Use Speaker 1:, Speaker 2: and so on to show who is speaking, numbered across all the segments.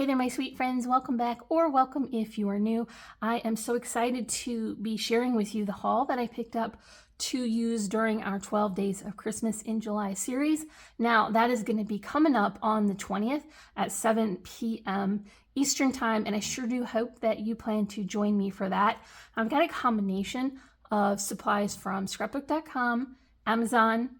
Speaker 1: Hey there, my sweet friends. Welcome back, or welcome if you are new. I am so excited to be sharing with you the haul that I picked up to use during our 12 Days of Christmas in July series. Now, that is going to be coming up on the 20th at 7 p.m. Eastern Time, and I sure do hope that you plan to join me for that. I've got a combination of supplies from Scrapbook.com, Amazon,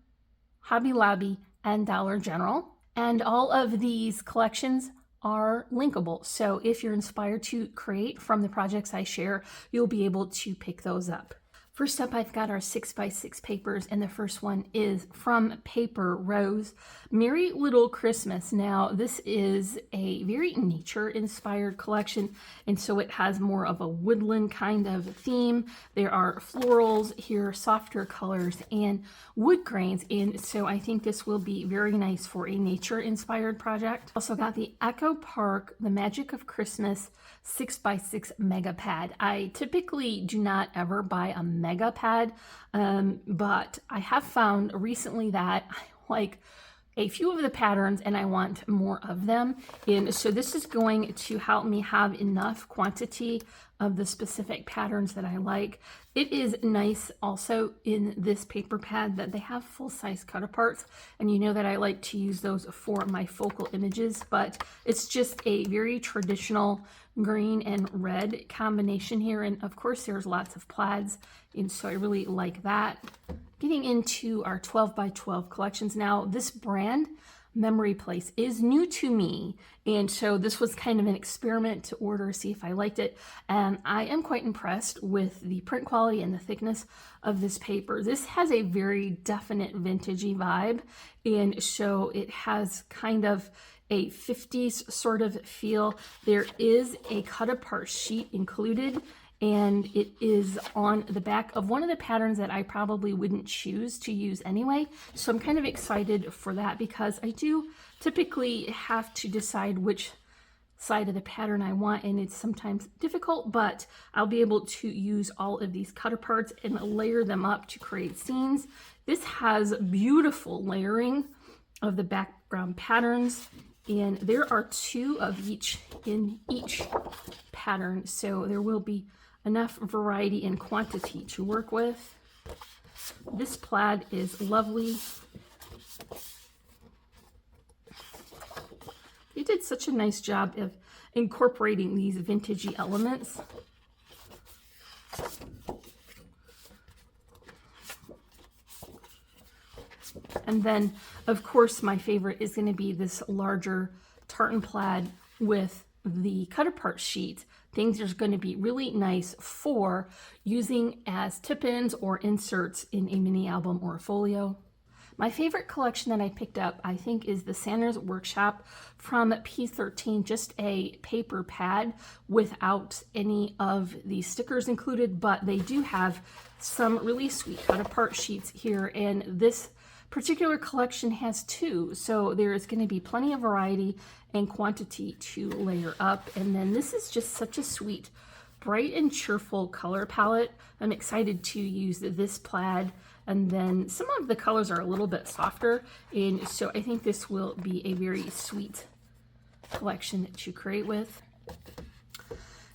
Speaker 1: Hobby Lobby, and Dollar General, and all of these collections are linkable. So if you're inspired to create from the projects I share, you'll be able to pick those up. First up, I've got our 6x6 papers, and the first one is from Paper Rose, Merry Little Christmas. Now, this is a very nature-inspired collection, and so it has more of a woodland kind of theme. There are florals here, softer colors, and wood grains, and so I think this will be very nice for a nature-inspired project. Also got the Echo Park, The Magic of Christmas 6x6 Mega Pad. I typically do not ever buy a mega pad, but I have found recently that I like a few of the patterns and I want more of them. And so this is going to help me have enough quantity of the specific patterns that I like. It is nice also in this paper pad that they have full-size cut aparts, and you know that I like to use those for my focal images, but it's just a very traditional green and red combination here, and of course there's lots of plaids, and so I really like that. Getting into our 12 by 12 collections now, this brand Memory Place is new to me, and so this was kind of an experiment to order, see if I liked it, and I am quite impressed with the print quality and the thickness of this paper. This has a very definite vintagey vibe, and so it has kind of a 50s sort of feel. There is a cut apart sheet included, and it is on the back of one of the patterns that I probably wouldn't choose to use anyway. So I'm kind of excited for that because I do typically have to decide which side of the pattern I want, and it's sometimes difficult, but I'll be able to use all of these cut aparts and layer them up to create scenes. This has beautiful layering of the background patterns, and there are 2 of each in each pattern, so there will be enough variety and quantity to work with. This plaid is lovely. They did such a nice job of incorporating these vintagey elements. And then, of course, my favorite is going to be this larger tartan plaid with the cut apart sheet. Things are going to be really nice for using as tip-ins or inserts in a mini album or a folio. My favorite collection that I picked up, I think, is the Santa's Workshop from P13, just a paper pad without any of the stickers included, but they do have some really sweet cut apart sheets here, and this particular collection has 2, so there is going to be plenty of variety and quantity to layer up. And then this is just such a sweet, bright and cheerful color palette. I'm excited to use this plaid, and then some of the colors are a little bit softer, and so I think this will be a very sweet collection to create with.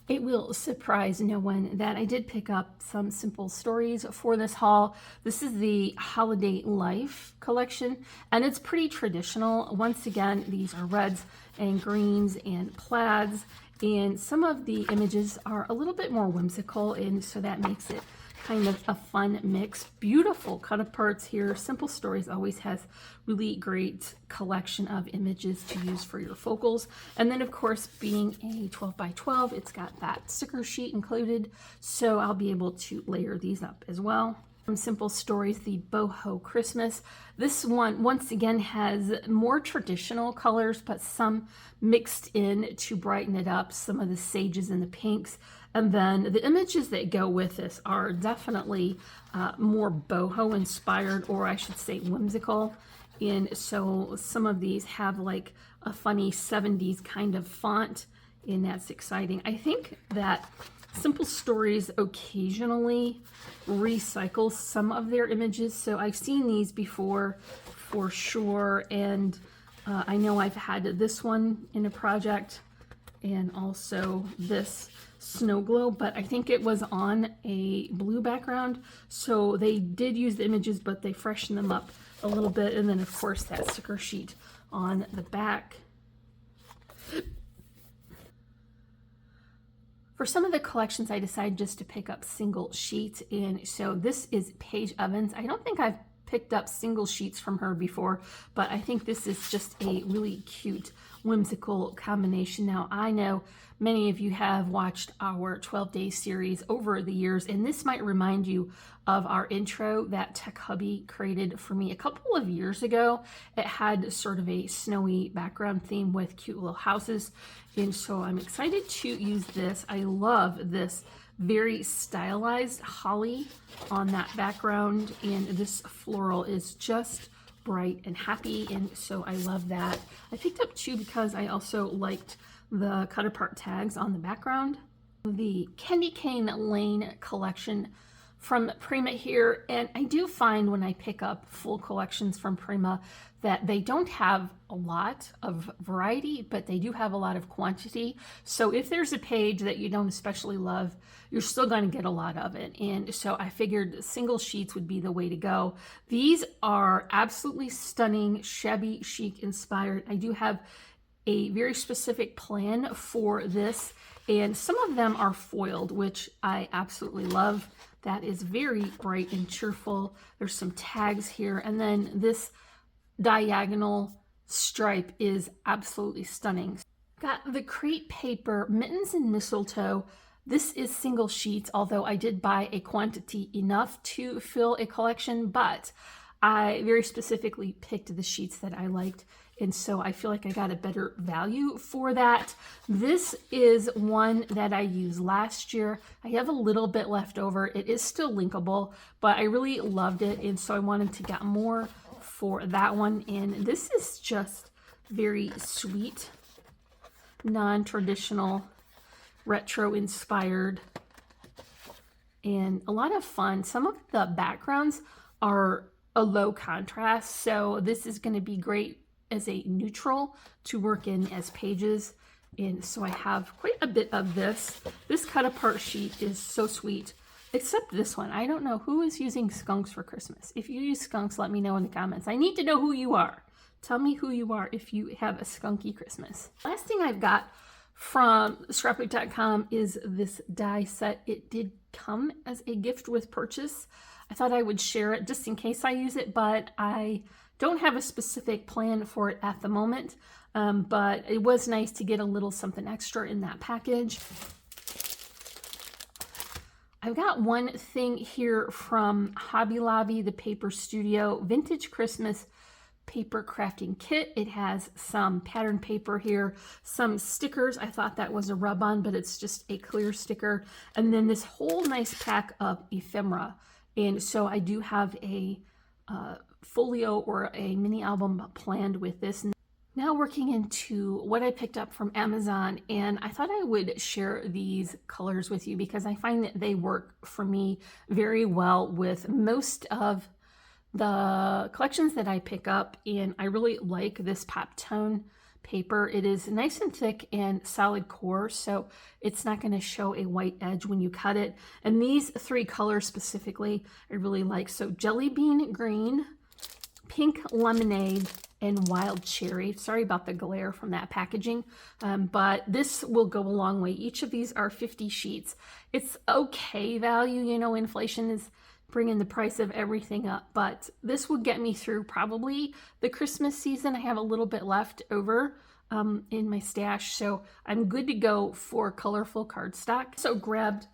Speaker 1: It will surprise no one that I did pick up some simple stories for this haul. This is the Holiday Life collection, and it's pretty traditional. Once again, these are reds and greens and plaids, and some of the images are a little bit more whimsical, and so that makes it kind of a fun mix. Beautiful cut aparts here. Simple Stories always has really great collection of images to use for your focals. And then, of course, being a 12 by 12, it's got that sticker sheet included, so I'll be able to layer these up as well. From Simple Stories, the Boho Christmas. This one, once again, has more traditional colors, but some mixed in to brighten it up, some of the sages and the pinks. And then the images that go with this are definitely more boho inspired, or I should say whimsical. And so some of these have like a funny 70s kind of font, and that's exciting. I think that Simple Stories occasionally recycle some of their images, so I've seen these before for sure, and I know I've had this one in a project and also this snow globe, but I think it was on a blue background, so they did use the images, but they freshened them up a little bit. And then of course that sticker sheet on the back. For some of the collections, I decided just to pick up single sheets, and so this is Paige Evans. I don't think I've picked up single sheets from her before, but I think this is just a really cute, whimsical combination. Now, I know many of you have watched our 12-day series over the years, and this might remind you of our intro that Tech Hubby created for me a couple of years ago. It had sort of a snowy background theme with cute little houses, and so I'm excited to use this. I love this very stylized holly on that background, and this floral is just bright and happy, and so I love that. I picked up two because I also liked the cut apart tags on the background. The Candy Cane Lane collection from Prima here, and I do find when I pick up full collections from Prima that they don't have a lot of variety, but they do have a lot of quantity. So if there's a page that you don't especially love, you're still going to get a lot of it. And so I figured single sheets would be the way to go. These are absolutely stunning, shabby chic inspired. I do have a very specific plan for this, and some of them are foiled, which I absolutely love. That is very bright and cheerful. There's some tags here, and then this diagonal stripe is absolutely stunning. Got the Crate Paper Mittens and Mistletoe. This is single sheets, although I did buy a quantity enough to fill a collection, but I very specifically picked the sheets that I liked, and so I feel like I got a better value for that. This is one that I used last year. I have a little bit left over. It is still linkable, but I really loved it, and so I wanted to get more for that one. And this is just very sweet, non-traditional, retro inspired, and a lot of fun. Some of the backgrounds are a low contrast, so this is going to be great as a neutral to work in as pages. And so I have quite a bit of this. This cut apart sheet is so sweet, except this one. I don't know who is using skunks for Christmas. If you use skunks, let me know in the comments. I need to know who you are. Tell me who you are if you have a skunky Christmas. Last thing I've got from Scrapbook.com is this die set. It did come as a gift with purchase. I thought I would share it just in case I use it, but I don't have a specific plan for it at the moment. But it was nice to get a little something extra in that package. I've got one thing here from Hobby Lobby, the Paper Studio Vintage Christmas Paper Crafting Kit. It has some pattern paper here, some stickers. I thought that was a rub-on, but it's just a clear sticker. And then this whole nice pack of ephemera. And so I do have a folio or a mini album planned with this. Now working into what I picked up from Amazon, and I thought I would share these colors with you because I find that they work for me very well with most of the collections that I pick up, and I really like this pop tone paper. It is nice and thick and solid core, so it's not going to show a white edge when you cut it. And these three colors specifically I really like. So Jellybean Green, Pink Lemonade, and Wild Cherry. Sorry about the glare from that packaging, but this will go a long way. Each of these are 50 sheets. It's okay value, you know, inflation is bringing the price of everything up, but this will get me through probably the Christmas season. I have a little bit left over in my stash, so I'm good to go for colorful cardstock. So grabbed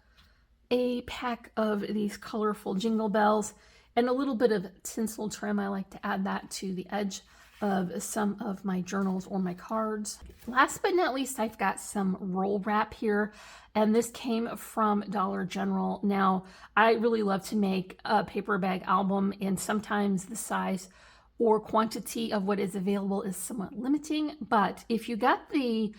Speaker 1: a pack of these colorful Jingle Bells and a little bit of Tinsel Trim. I like to add that to the edge of some of my journals or my cards. Last but not least, I've got some roll wrap here, and this came from Dollar General. Now, I really love to make a paper bag album, and sometimes the size or quantity of what is available is somewhat limiting, but if you got the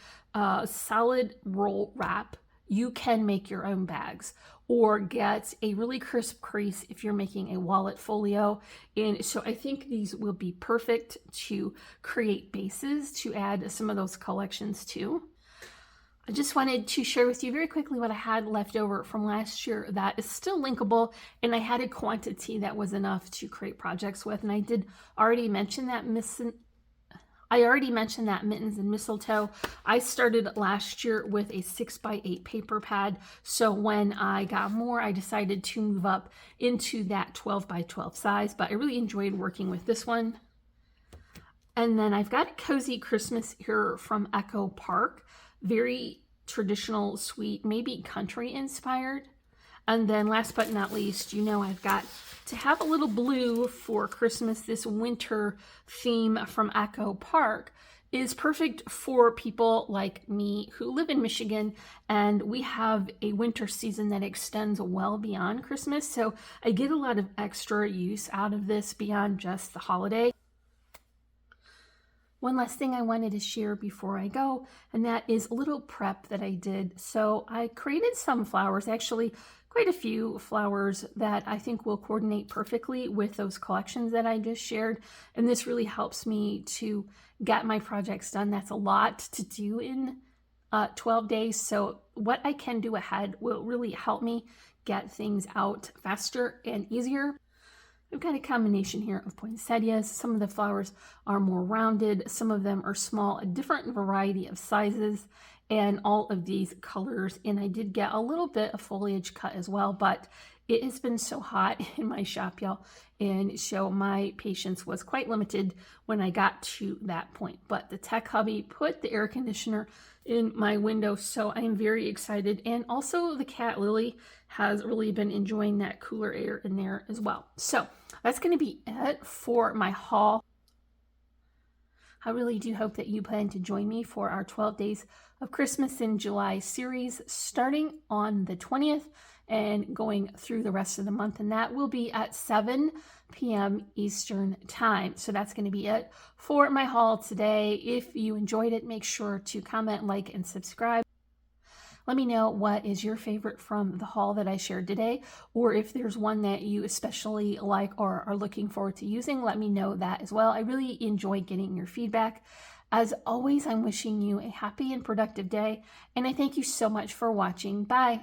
Speaker 1: solid roll wrap, you can make your own bags or get a really crisp crease if you're making a wallet folio. And so I think these will be perfect to create bases to add some of those collections to. I just wanted to share with you very quickly what I had left over from last year that is still linkable, and I had a quantity that was enough to create projects with. And I did already mention that Mittens and Mistletoe. I started last year with a 6x8 paper pad. So when I got more, I decided to move up into that 12x12 size, but I really enjoyed working with this one. And then I've got a Cozy Christmas here from Echo Park. Very traditional, sweet, maybe country inspired. And then last but not least, you know, I've got to have a little blue for Christmas. This winter theme from Echo Park is perfect for people like me who live in Michigan, and we have a winter season that extends well beyond Christmas. So I get a lot of extra use out of this beyond just the holiday. One last thing I wanted to share before I go, and that is a little prep that I did. So I created some flowers, actually quite a few flowers that I think will coordinate perfectly with those collections that I just shared. And this really helps me to get my projects done. That's a lot to do in 12 days. So what I can do ahead will really help me get things out faster and easier. We've got a combination here of poinsettias. Some of the flowers are more rounded, some of them are small, a different variety of sizes, and all of these colors. And I did get a little bit of foliage cut as well, but it has been so hot in my shop, y'all, and so my patience was quite limited when I got to that point. But the tech hubby put the air conditioner in my window, so I am very excited. And also the cat Lily has really been enjoying that cooler air in there as well. So that's going to be it for my haul. I really do hope that you plan to join me for our 12 Days of Christmas in July series, starting on the 20th and going through the rest of the month. And that will be at 7 p.m. Eastern time. So that's going to be it for my haul today. If you enjoyed it, make sure to comment, like, and subscribe. Let me know what is your favorite from the haul that I shared today, or if there's one that you especially like or are looking forward to using, let me know that as well. I really enjoy getting your feedback. As always, I'm wishing you a happy and productive day, and I thank you so much for watching. Bye.